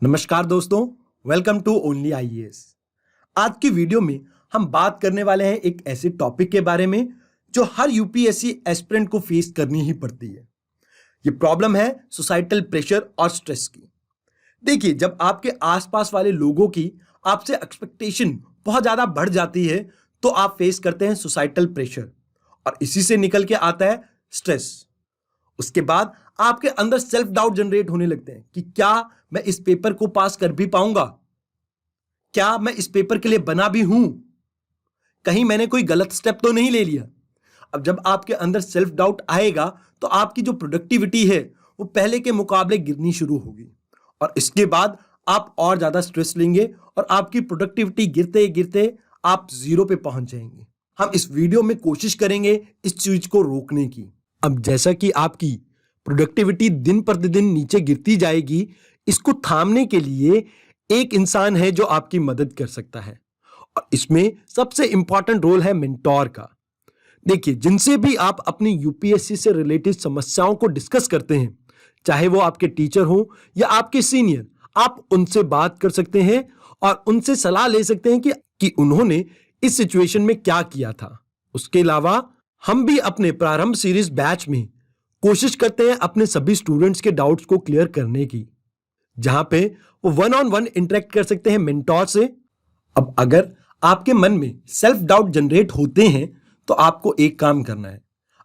नमस्कार दोस्तों, welcome to only IAS. आज की वीडियो में हम बात करने वाले हैं एक ऐसे टॉपिक के बारे में जो हर यूपीएससी एस्पिरेंट को फेस करनी ही पड़ती है। ये प्रॉब्लम है सोसाइटल प्रेशर और स्ट्रेस की। देखिए, जब आपके आसपास वाले लोगों की आपसे एक्सपेक्टेशन बहुत ज़्यादा बढ़ जाती है तो आप फेस करते हैं सोसाइटल प्रेशर और इसी से निकल के आता है स्ट्रेस। उसके बाद आपके अंदर सेल्फ डाउट जनरेट होने लगते हैं कि क्या मैं इस पेपर को पास कर भी पाऊंगा, क्या मैं इस पेपर के लिए बना भी हूं, कहीं मैंने कोई गलत स्टेप तो नहीं ले लिया। अब जब आपके अंदर सेल्फ डाउट आएगा तो आपकी जो प्रोडक्टिविटी है वो पहले के मुकाबले गिरनी शुरू होगी और इसके बाद आप और ज्यादा स्ट्रेस लेंगे और आपकी प्रोडक्टिविटी गिरते गिरते आप जीरो पे पहुंच जाएंगे। हम इस वीडियो में कोशिश करेंगे इस चीज को रोकने की। अब जैसा कि आपकी प्रोडक्टिविटी दिन प्रतिदिन नीचे गिरती जाएगी, इसको थामने के लिए एक इंसान है जो आपकी मदद कर सकता है और इसमें सबसे इंपॉर्टेंट रोल है मेंटोर का। देखिए, जिनसे भी आप अपनी यूपीएससी से रिलेटेड समस्याओं को डिस्कस करते हैं, चाहे वो आपके टीचर हो या आपके सीनियर, आप उनसे बात कर सकते हैं और उनसे सलाह ले सकते हैं कि उन्होंने इस सिचुएशन में क्या किया था। उसके अलावा हम भी अपने प्रारंभ सीरीज बैच में कोशिश करते हैं अपने सभी स्टूडेंट्स के डाउट्स को क्लियर करने की, जहां पे वो 1-on-1 इंटरेक्ट कर सकते हैं मेंटोर से। अब अगर आपके मन में सेल्फ डाउट जनरेट होते हैं तो आपको एक काम करना है,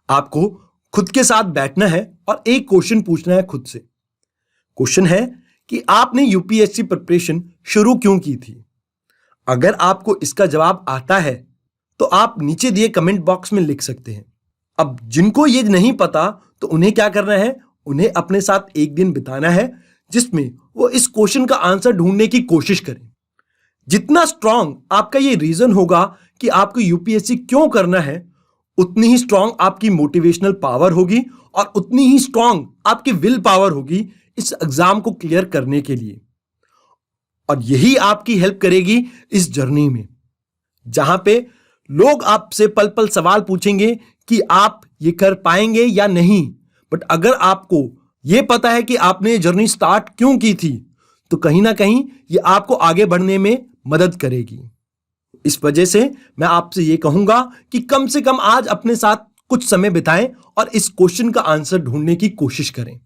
आपको खुद के साथ बैठना है और एक क्वेश्चन पूछना है खुद से। क्वेश्चन है कि आपने यूपीएससी प्रिपरेशन शुरू क्यों की थी। अगर आपको इसका जवाब आता है तो आप नीचे दिए कमेंट बॉक्स में लिख सकते हैं। अब जिनको ये नहीं पता तो उन्हें क्या करना है, उन्हें अपने साथ एक दिन बिताना है जिसमें वो इस क्वेश्चन का आंसर ढूंढने की कोशिश करें। जितना स्ट्रांग आपका ये रीजन होगा कि आपको यूपीएससी क्यों करना है, उतनी ही स्ट्रांग आपकी मोटिवेशनल पावर होगी और उतनी ही स्ट्रांग आपकी विल पावर होगी इस एग्जाम को क्लियर करने के लिए। और यही आपकी हेल्प करेगी इस जर्नी में, जहां पे लोग आपसे पल पल सवाल पूछेंगे कि आप ये कर पाएंगे या नहीं। बट अगर आपको ये पता है कि आपने ये जर्नी स्टार्ट क्यों की थी तो कहीं ना कहीं ये आपको आगे बढ़ने में मदद करेगी। इस वजह से मैं आपसे ये कहूंगा कि कम से कम आज अपने साथ कुछ समय बिताएं और इस क्वेश्चन का आंसर ढूंढने की कोशिश करें।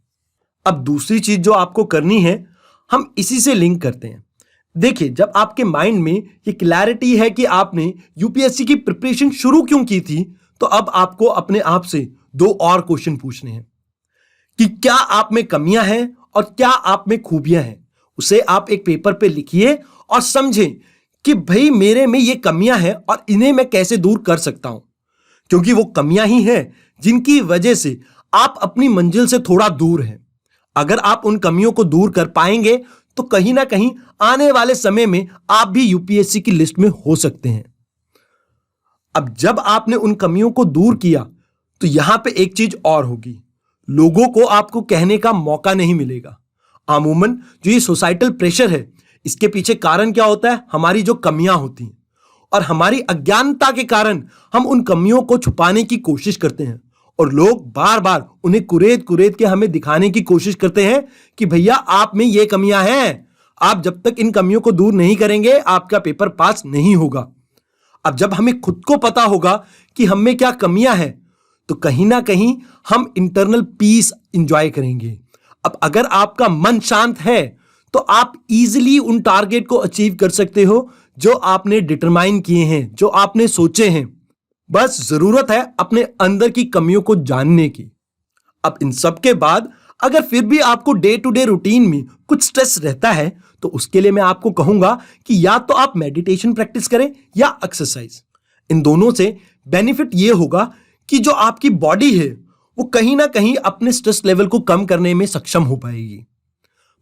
अब दूसरी चीज जो आपको करनी है, हम इसी से लिंक करते हैं। देखिए, जब आपके माइंड में ये क्लैरिटी है कि आपने यूपीएससी की प्रिपरेशन शुरू क्यों की थी, तो अब आपको अपने आप से दो और क्वेश्चन पूछने हैं कि क्या आप में कमियां हैं और क्या आप में खूबियां हैं। उसे आप एक पेपर पे लिखिए और समझें कि भाई मेरे में ये कमियां हैं और इन्हें मैं कैसे दूर कर सकता हूं, क्योंकि वो कमियां ही हैं जिनकी वजह से आप अपनी मंजिल से थोड़ा दूर हैं। अगर आप उन कमियों को दूर कर पाएंगे तो कहीं ना कहीं आने वाले समय में आप भी यूपीएससी की लिस्ट में हो सकते हैं। अब जब आपने उन कमियों को दूर किया तो यहां पे एक चीज और होगी, लोगों को आपको कहने का मौका नहीं मिलेगा। अमूमन जो ये सोसाइटल प्रेशर है, इसके पीछे कारण क्या होता है, हमारी जो कमियां होती हैं और हमारी अज्ञानता के कारण हम उन कमियों को छुपाने की कोशिश करते हैं और लोग बार बार उन्हें कुरेद कुरेद के हमें दिखाने की कोशिश करते हैं कि भैया आप में ये कमियां हैं, आप जब तक इन कमियों को दूर नहीं करेंगे आपका पेपर पास नहीं होगा। अब जब हमें खुद को पता होगा कि हम में क्या कमियां हैं तो कहीं ना कहीं हम इंटरनल पीस इंजॉय करेंगे। अब अगर आपका मन शांत है तो आप इजीली उन टारगेट को अचीव कर सकते हो जो आपने डिटरमाइन किए हैं, जो आपने सोचे हैं। बस जरूरत है अपने अंदर की कमियों को जानने की। अब इन सब के बाद अगर फिर भी आपको डे टू डे रूटीन में कुछ स्ट्रेस रहता है तो उसके लिए मैं आपको कहूंगा कि या तो आप मेडिटेशन प्रैक्टिस करें या एक्सरसाइज। इन दोनों से बेनिफिट ये होगा कि जो आपकी बॉडी है वो कहीं ना कहीं अपने स्ट्रेस लेवल को कम करने में सक्षम हो पाएगी।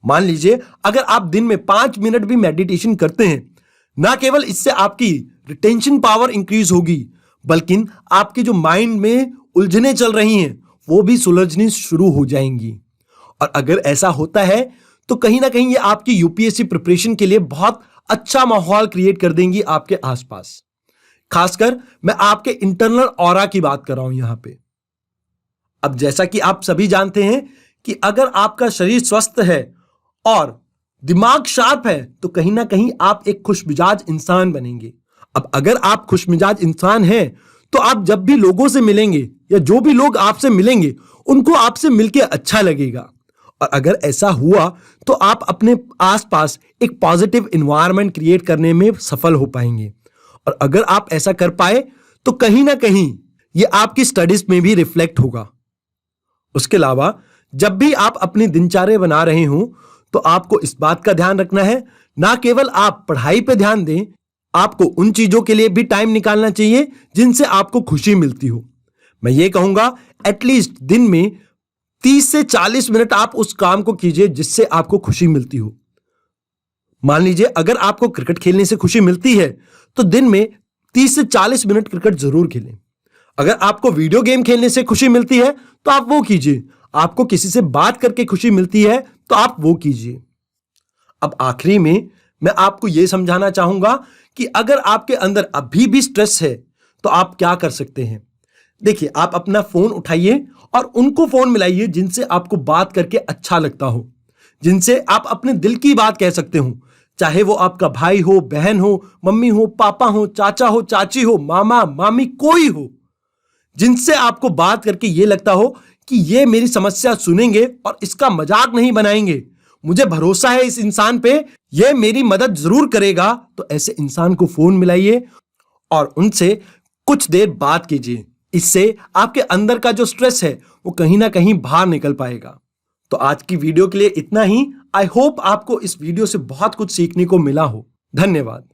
मान लीजिए, अगर आप दिन में 5 मिनट भी मेडिटेशन करते हैं, ना केवल इससे आपकी रिटेंशन पावर इंक्रीज होगी बल्कि आपके जो माइंड में उलझने चल रही हैं वो भी सुलझनी शुरू हो जाएंगी। और अगर ऐसा होता है तो कहीं ना कहीं ये आपकी यूपीएससी प्रिपरेशन के लिए बहुत अच्छा माहौल क्रिएट कर देंगी आपके आसपास। खासकर मैं आपके इंटरनल ऑरा की बात कर रहा हूं यहां पे। अब जैसा कि आप सभी जानते हैं कि अगर आपका शरीर स्वस्थ है और दिमाग शार्प है तो कहीं ना कहीं आप एक खुशमिजाज इंसान बनेंगे। अब अगर आप खुशमिजाज इंसान हैं तो आप जब भी लोगों से मिलेंगे या जो भी लोग आपसे मिलेंगे उनको आपसे मिलके अच्छा लगेगा। और अगर ऐसा हुआ तो आप अपने आसपास एक पॉजिटिव इन्वायरमेंट क्रिएट करने में सफल हो पाएंगे। और अगर आप ऐसा कर पाए तो कहीं ना कहीं ये आपकी स्टडीज में भी रिफ्लेक्ट होगा। उसके अलावा जब भी आप अपनी दिनचर्या बना रहे हो तो आपको इस बात का ध्यान रखना है, ना केवल आप पढ़ाई पे ध्यान दें, आपको उन चीजों के लिए भी टाइम निकालना चाहिए जिनसे आपको खुशी मिलती हो। मैं ये कहूंगा एटलीस्ट दिन में 30 से 40 मिनट आप उस काम को कीजिए जिससे आपको खुशी मिलती हो। मान लीजिए अगर आपको क्रिकेट खेलने से खुशी मिलती है तो दिन में 30 से 40 मिनट क्रिकेट जरूर खेलें। अगर आपको वीडियो गेम खेलने से खुशी मिलती है तो आप वो कीजिए। आपको किसी से बात करके खुशी मिलती है तो आप वो कीजिए। अब आखिरी में मैं आपको यह समझाना चाहूंगा कि अगर आपके अंदर अभी भी स्ट्रेस है तो आप क्या कर सकते हैं। देखिए, आप अपना फोन उठाइए और उनको फोन मिलाइए जिनसे आपको बात करके अच्छा लगता हो, जिनसे आप अपने दिल की बात कह सकते हो, चाहे वो आपका भाई हो, बहन हो, मम्मी हो, पापा हो, चाचा हो, चाची हो, मामा मामी, कोई हो, जिनसे आपको बात करके ये लगता हो कि ये मेरी समस्या सुनेंगे और इसका मजाक नहीं बनाएंगे, मुझे भरोसा है इस इंसान पे, ये मेरी मदद जरूर करेगा। तो ऐसे इंसान को फोन मिलाइए और उनसे कुछ देर बात कीजिए। इससे आपके अंदर का जो स्ट्रेस है वो कहीं ना कहीं बाहर निकल पाएगा। तो आज की वीडियो के लिए इतना ही। आई होप आपको इस वीडियो से बहुत कुछ सीखने को मिला हो। धन्यवाद।